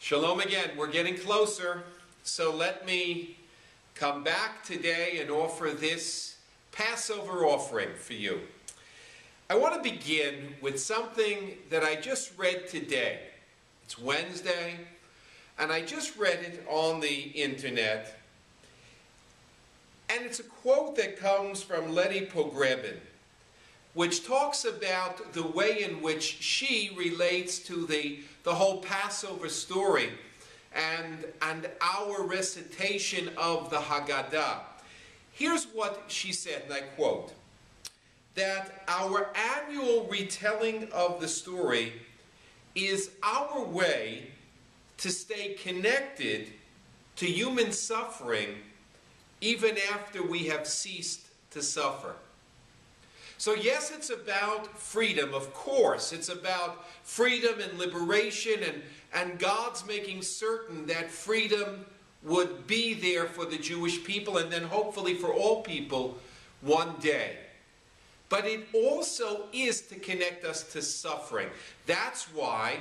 Shalom again. We're getting closer, so let me come back today and offer this Passover offering for you. I want to begin with something that I just read today. It's Wednesday, and I just read it on the internet. And it's a quote that comes from Letty Pogrebin, which talks about the way in which she relates to the whole Passover story and our recitation of the Haggadah. Here's what she said, and I quote, that our annual retelling of the story is our way to stay connected to human suffering even after we have ceased to suffer. So yes, it's about freedom, of course. It's about freedom and liberation, and God's making certain that freedom would be there for the Jewish people and then hopefully for all people one day. But it also is to connect us to suffering. That's why,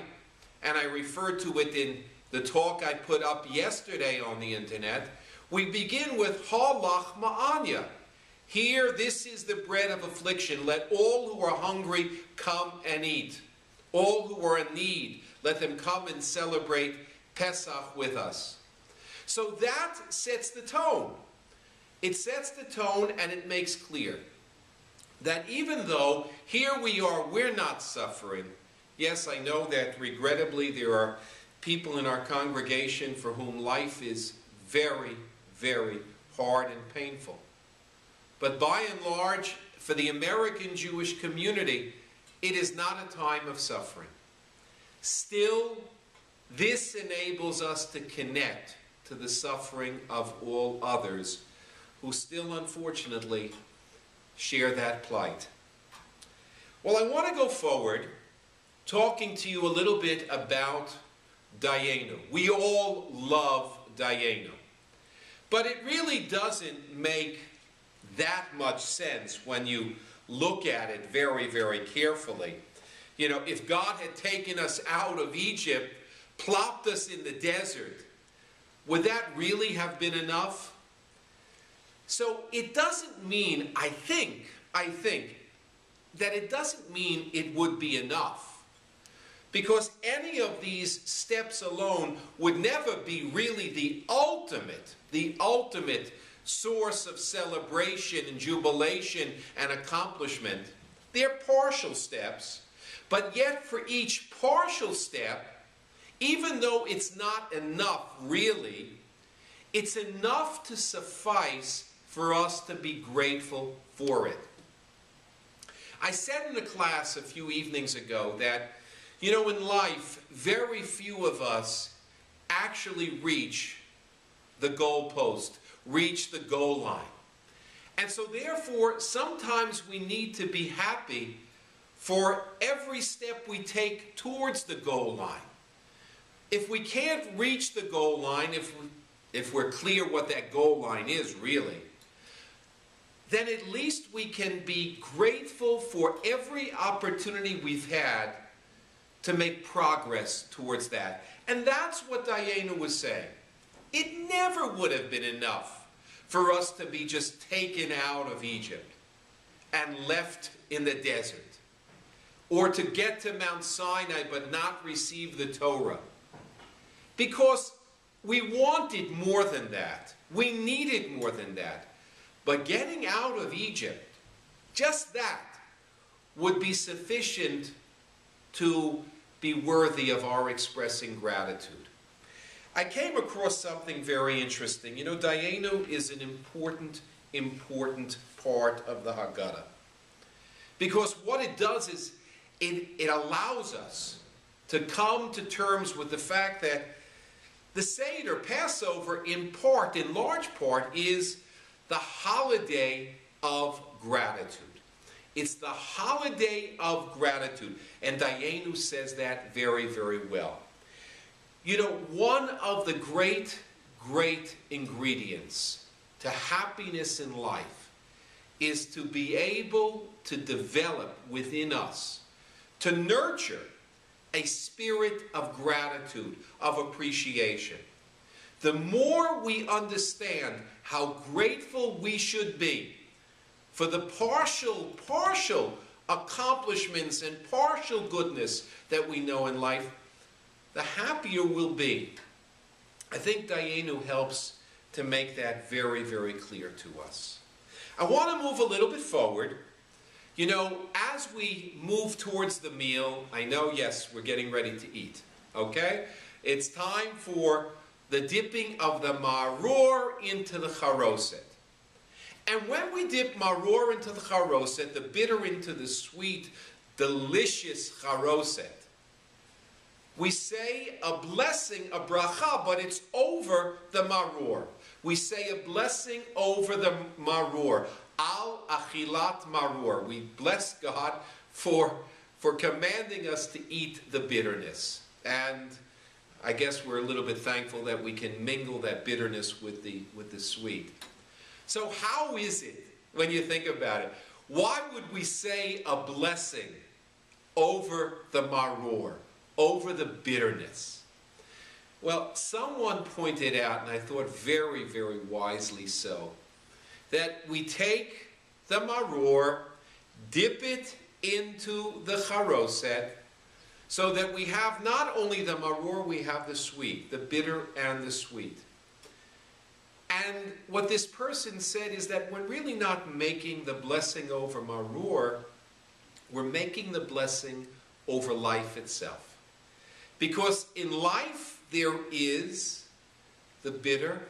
and I referred to it in the talk I put up yesterday on the internet, we begin with Halach Ma'anya. Here, this is the bread of affliction. Let all who are hungry come and eat. All who are in need, let them come and celebrate Pesach with us. So that sets the tone. It sets the tone and it makes clear that even though here we are, we're not suffering. Yes, I know that regrettably there are people in our congregation for whom life is very, very hard and painful. But by and large, for the American Jewish community, it is not a time of suffering. Still, this enables us to connect to the suffering of all others who still, unfortunately, share that plight. Well, I want to go forward talking to you a little bit about Dayenu. We all love Dayenu. But it really doesn't make that much sense when you look at it very, very carefully. You know, if God had taken us out of Egypt, plopped us in the desert, would that really have been enough? So it doesn't mean, I think, that it doesn't mean it would be enough. Because any of these steps alone would never be really the ultimate source of celebration and jubilation and accomplishment. They're partial steps, but yet for each partial step, even though it's not enough really, it's enough to suffice for us to be grateful for it. I said in a class a few evenings ago that, you know, in life, very few of us actually reach the goal post, reach the goal line. And so therefore, sometimes we need to be happy for every step we take towards the goal line. If we can't reach the goal line, if we're clear what that goal line is really, then at least we can be grateful for every opportunity we've had to make progress towards that. And that's what Dayenu was saying. It never would have been enough for us to be just taken out of Egypt and left in the desert, or to get to Mount Sinai but not receive the Torah. Because we wanted more than that. We needed more than that. But getting out of Egypt, just that, would be sufficient to be worthy of our expressing gratitude. I came across something very interesting. You know, Dayenu is an important part of the Haggadah. Because what it does is it allows us to come to terms with the fact that the seder, Passover, in large part, is the holiday of gratitude. It's the holiday of gratitude. And Dayenu says that very, very well. You know, one of the great ingredients to happiness in life is to be able to develop within us, to nurture a spirit of gratitude, of appreciation. The more we understand how grateful we should be for the partial accomplishments and partial goodness that we know in life, the happier we'll be. I think Dayenu helps to make that very, very clear to us. I want to move a little bit forward. You know, as we move towards the meal, I know, yes, we're getting ready to eat, okay? It's time for the dipping of the maror into the charoset. And when we dip maror into the charoset, the bitter into the sweet, delicious charoset, we say a blessing, a bracha, but it's over the maror. We say a blessing over the maror. Al achilat maror. We bless God for commanding us to eat the bitterness. And I guess we're a little bit thankful that we can mingle that bitterness with the sweet. So how is it, when you think about it, why would we say a blessing over the maror, over the bitterness? Well, someone pointed out, and I thought very, very wisely so, that we take the maror, dip it into the charoset, so that we have not only the maror, we have the sweet, the bitter and the sweet. And what this person said is that we're really not making the blessing over maror, we're making the blessing over life itself. Because in life there is the bitter,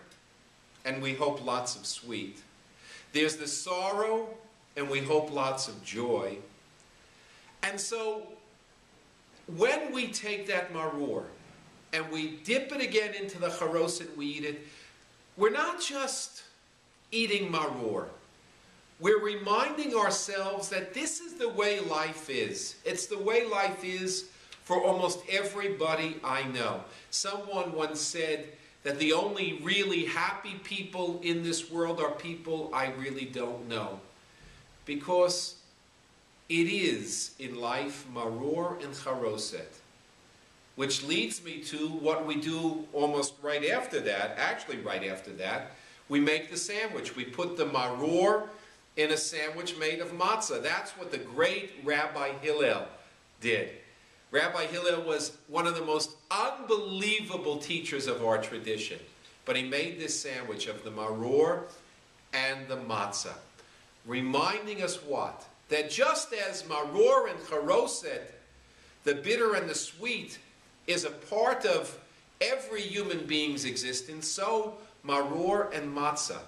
and we hope lots of sweet. There's the sorrow, and we hope lots of joy. And so, when we take that maror, and we dip it again into the charoset and we eat it, we're not just eating maror. We're reminding ourselves that this is the way life is. It's the way life is for almost everybody I know. Someone once said that the only really happy people in this world are people I really don't know. Because it is, in life, maror and charoset. Which leads me to what we do almost right after that, actually right after that, we make the sandwich. We put the maror in a sandwich made of matzah. That's what the great Rabbi Hillel did. Rabbi Hillel was one of the most unbelievable teachers of our tradition. But he made this sandwich of the maror and the matzah, reminding us what? That just as maror and charoset, the bitter and the sweet, is a part of every human being's existence, so maror and matzah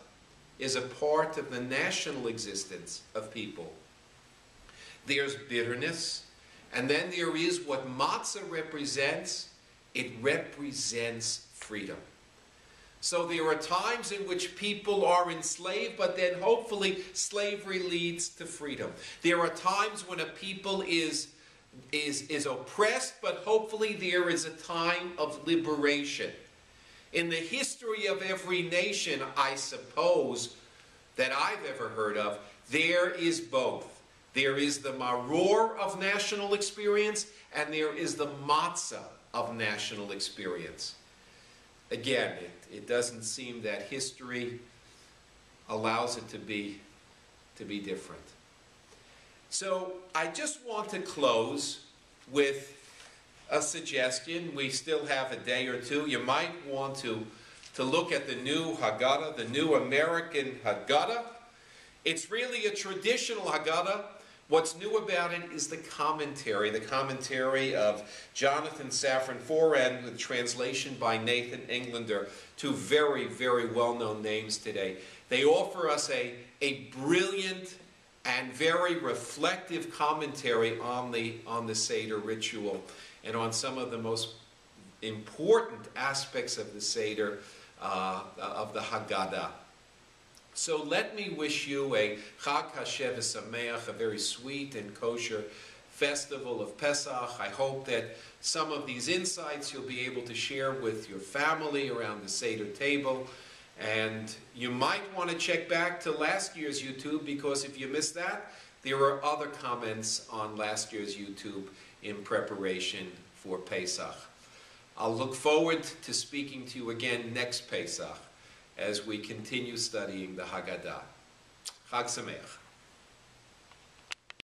is a part of the national existence of people. There's bitterness, and then there is what matzah represents. It represents freedom. So there are times in which people are enslaved, but then hopefully slavery leads to freedom. There are times when a people is oppressed, but hopefully there is a time of liberation. In the history of every nation, I suppose, that I've ever heard of, there is both. There is the maror of national experience, and there is the matzah of national experience. Again, it doesn't seem that history allows it to be different. So I just want to close with a suggestion. We still have a day or two. You might want to look at the new Haggadah, the new American Haggadah. It's really a traditional Haggadah. What's new about it is the commentary of Jonathan Safran Foer and the translation by Nathan Englander, two very, very well-known names today. They offer us a brilliant and very reflective commentary on the Seder ritual and on some of the most important aspects of the Seder, of the Haggadah. So let me wish you a Chag Hashem Sameach, a very sweet and kosher festival of Pesach. I hope that some of these insights you'll be able to share with your family around the Seder table. And you might want to check back to last year's YouTube, because if you missed that, there are other comments on last year's YouTube in preparation for Pesach. I'll look forward to speaking to you again next Pesach as we continue studying the Haggadah. Chag Sameach.